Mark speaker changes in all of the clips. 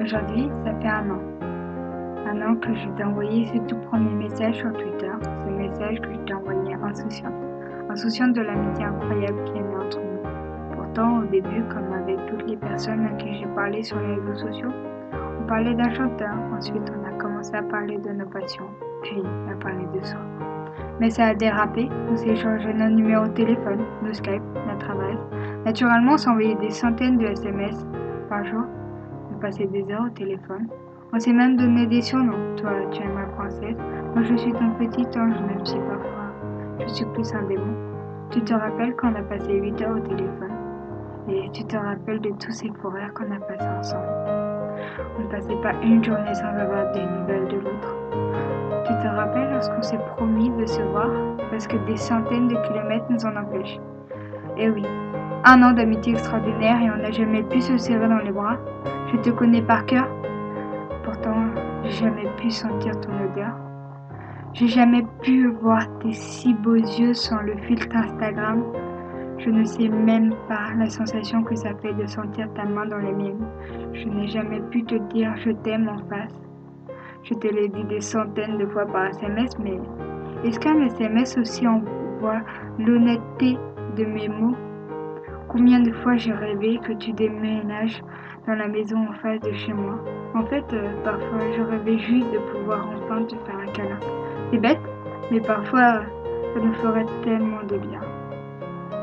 Speaker 1: Aujourd'hui, ça fait un an. Un an que je t'ai envoyé ce tout premier message sur Twitter, ce message que je t'ai envoyé insouciante de l'amitié incroyable qui est née entre nous. Pourtant, au début, comme avec toutes les personnes à qui j'ai parlé sur les réseaux sociaux, on parlait d'un chanteur, ensuite on a commencé à parler de nos passions, puis à parler de soi. Mais ça a dérapé, on s'est échangé nos numéros de téléphone, nos Skype, notre adresse. Naturellement, on s'envoyait des centaines de SMS par jour. On passait des heures au téléphone. On s'est même donné des surnoms. Toi, tu es ma princesse. Moi, je suis ton petit ange, même si parfois je suis plus un démon. Tu te rappelles quand on a passé 8 heures au téléphone? Et tu te rappelles de tous ces fous rires qu'on a passés ensemble? On ne passait pas une journée sans avoir des nouvelles de l'autre. Tu te rappelles lorsqu'on s'est promis de se voir parce que des centaines de kilomètres nous en empêchent? Eh oui, un an d'amitié extraordinaire et on n'a jamais pu se serrer dans les bras. Je te connais par cœur. Pourtant, j'ai jamais pu sentir ton odeur. J'ai jamais pu voir tes si beaux yeux sans le filtre Instagram. Je ne sais même pas la sensation que ça fait de sentir ta main dans les miennes. Je n'ai jamais pu te dire je t'aime en face. Je te l'ai dit des centaines de fois par SMS, mais est-ce qu'un SMS aussi envoie l'honnêteté de mes mots? Combien de fois j'ai rêvé que tu déménages dans la maison en face de chez moi? En fait, parfois je rêvais juste de pouvoir enfin te faire un câlin. C'est bête, mais parfois ça nous ferait tellement de bien.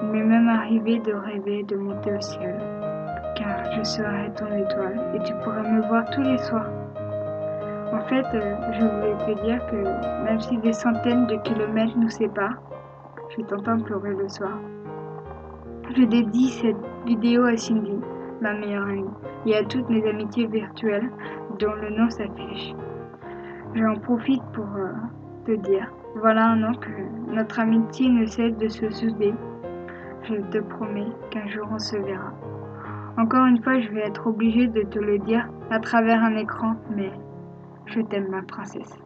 Speaker 1: Il m'est même arrivé de rêver de monter au ciel, car je serais ton étoile et tu pourrais me voir tous les soirs. En fait, je voulais te dire que même si des centaines de kilomètres nous séparent, je t'entends pleurer le soir. Je dédie cette vidéo à Cindy, ma meilleure amie, et à toutes mes amitiés virtuelles dont le nom s'affiche. J'en profite pour te dire, voilà un an que notre amitié ne cesse de se souder. Je te promets qu'un jour on se verra. Encore une fois, je vais être obligée de te le dire à travers un écran, mais je t'aime ma princesse.